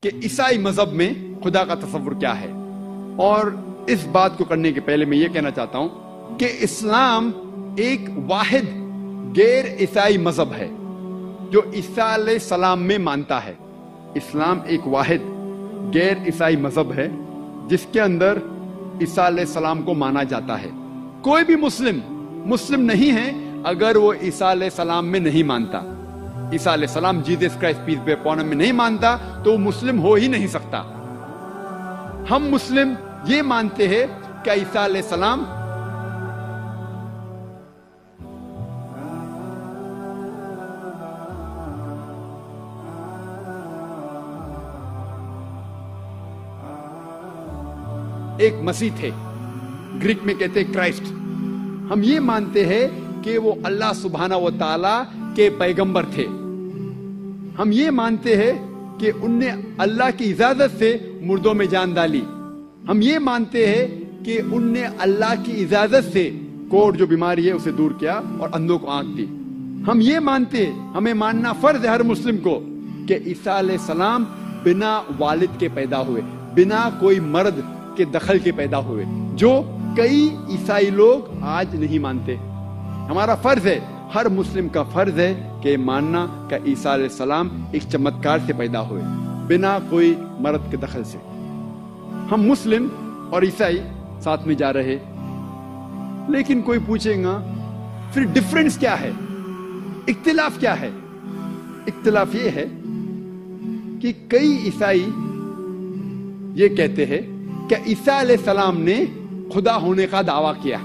کہ عیسائی مذہب میں خدا کا تصور کیا ہے. اور اس بات کو کرنے کے پہلے میں یہ کہنا چاہتا ہوں کہ اسلام ایک واحد غیر عیسائی مذہب ہے جو عیسیٰ علیہ السلام میں مانتا ہے. اسلام ایک واحد غیر عیسائی مذہب ہے جس کے اندر عیسیٰ علیہ السلام کو مانا جاتا ہے. کوئی بھی مسلم نہیں ہے اگر وہ عیسیٰ علیہ السلام میں نہیں مانتا. عیسیٰ علیہ السلام Jesus Christ peace be upon him میں نہیں مانتا تو وہ مسلم ہو ہی نہیں سکتا. ہم مسلم یہ مانتے ہیں کہ عیسیٰ علیہ السلام ایک مسیح تھے. گریک میں کہتے ہیں کرائسٹ. ہم یہ مانتے ہیں کہ وہ اللہ سبحانہ و تعالی کے پیغمبر تھے. ہم یہ مانتے ہیں کہ ان نے اللہ کی اجازت سے مردوں میں جان ڈالی. ہم یہ مانتے ہیں کہ ان نے اللہ کی اجازت سے کوڑ جو بیماری ہے اسے دور کیا اور اندھوں کو آنکھ دی. ہم یہ مانتے ہیں, ہمیں ماننا فرض ہے ہر مسلم کو, کہ عیسیٰ علیہ السلام بنا والد کے پیدا ہوئے, بنا کوئی مرد کے دخل کے پیدا ہوئے, جو کئی عیسائی لوگ آج نہیں مانتے. ہمارا فرض ہے, ہر مسلم کا فرض ہے کہ ماننا کہ عیسیٰ علیہ السلام ایک چمتکار سے پیدا ہوئے بنا کوئی مرد کے دخل سے. ہم مسلم اور عیسائی ساتھ میں جا رہے, لیکن کوئی پوچھے گا پھر ڈفرنس کیا ہے, اختلاف کیا ہے؟ اختلاف یہ ہے کہ کئی عیسائی یہ کہتے ہیں کہ عیسیٰ علیہ السلام نے خدا ہونے کا دعویٰ کیا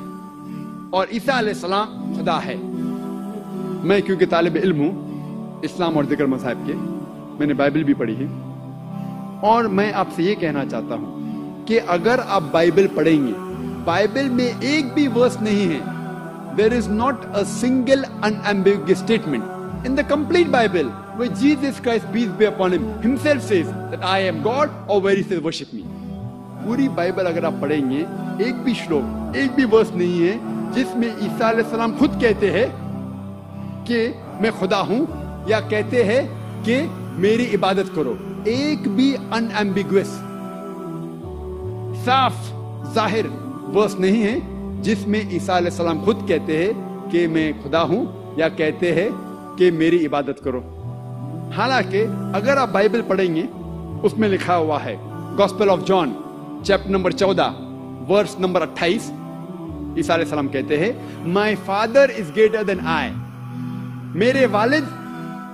اور عیسیٰ علیہ السلام خدا ہے. میں کیونکہ طالب علم ہوں اسلام اور دیگر مذاہب کے, میں نے بائبل بھی پڑھی ہے, اور میں آپ سے یہ کہنا چاہتا ہوں کہ اگر آپ بائبل پڑھیں گے, بائبل میں ایک بھی ورس نہیں ہے, there is not a single unambiguous statement in the complete Bible where Jesus Christ, peace be upon him, himself says that I am God, or where he says worship me. پوری Bible اگر آپ پڑھیں گے ایک بھی شلوک, ایک بھی ورس نہیں ہے جس میں عیسیٰ علیہ السلام خود کہتے ہیں کہ میں خدا ہوں یا کہتے ہیں کہ میری عبادت کرو. ایک بھی ان ایمبیگوس صاف ظاہر ورس نہیں ہے جس میں عیسیٰ علیہ السلام خود کہتے ہیں کہ میں خدا ہوں یا کہتے ہیں کہ میری عبادت کرو. حالانکہ اگر آپ بائبل پڑھیں گے اس میں لکھا ہوا ہے, gospel of John chapter number 14 verse number 28, عیسیٰ علیہ السلام کہتے ہیں my father is greater than آئی, میرے والد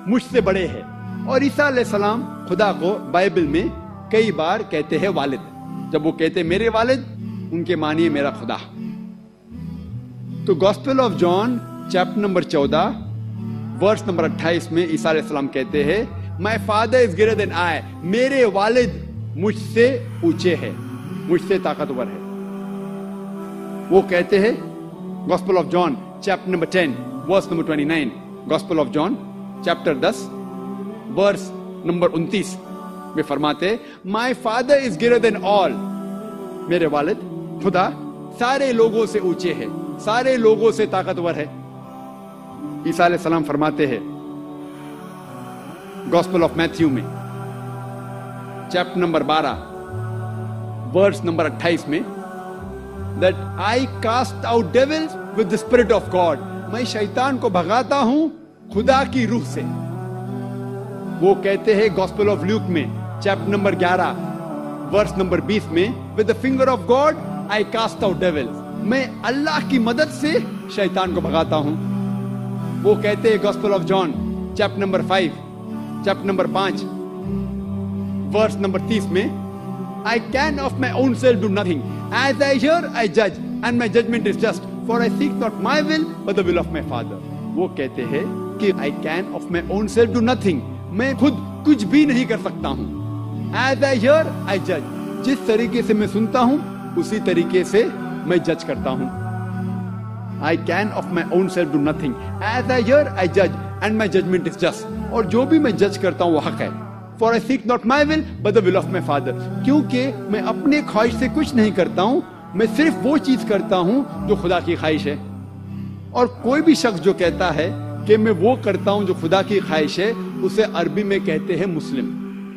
مجھ سے بڑے ہیں. اور عیسیٰ علیہ السلام خدا کو بائبل میں کئی بار کہتے ہیں والد. جب وہ کہتے ہیں میرے والد, ان کے معنی میرا خدا. تو gospel of John chapter number 14 verse number 28 میں عیسیٰ علیہ السلام کہتے ہیں my father is greater than آئی, میرے والد مجھ سے اونچے ہیں, مجھ سے طاقتور ہے. وہ کہتے ہیں gospel of John chapter number 10 verse number 29, gospel of John chapter 10 verse number 29 میں فرماتے my father is greater than آل, میرے والد خدا سارے لوگوں سے اونچے ہے, سارے لوگوں سے طاقتور ہے. عیسیٰ علیہ السلام فرماتے ہیں گاسپل آف میتھیو میں چیپٹر نمبر 12 ورس نمبر 28 میں that I cast out devils with the spirit of God, میں شیطان کو بھگاتا ہوں خدا کی روح سے. وہ کہتے ہیں گاسپل آف لیوک میں چیپٹر نمبر 11 ورس نمبر 20 میں with the finger of God I cast out devils, میں اللہ کی مدد سے شیطان کو بھگاتا ہوں. وہ کہتے ہیں gospel of John chapter number 5 chapter number 5 verse number 30 میں I can of my own self do nothing. As I hear, I judge, and my judgment is just. For I seek not my will, but the will of my Father. وہ کہتے ہیں کہ I can of my own self do nothing. میں خود کچھ بھی نہیں کر سکتا ہوں. As I hear, I judge. جس طریقے سے میں سنتا ہوں اسی طریقے سے میں جج کرتا ہوں. I can of my own self do nothing. As I hear, I judge, and my judgment is just. اور جو بھی میں جج کرتا ہوں وہ حق ہے. For I seek not my will, but the will of my Father. کیونکہ میں اپنے خواہش سے کچھ نہیں کرتا ہوں, میں صرف وہ چیز کرتا ہوں جو خدا کی خواہش ہے. اور کوئی بھی شخص جو کہتا ہے کہ میں وہ کرتا ہوں جو خدا کی خواہش ہے, اسے عربی میں کہتے ہیں مسلم.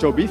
24,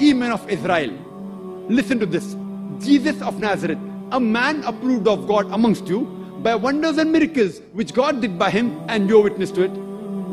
ye men of Israel, listen to this, Jesus of Nazareth, a man approved of God amongst you by wonders and miracles which God did by him and you are witness to it।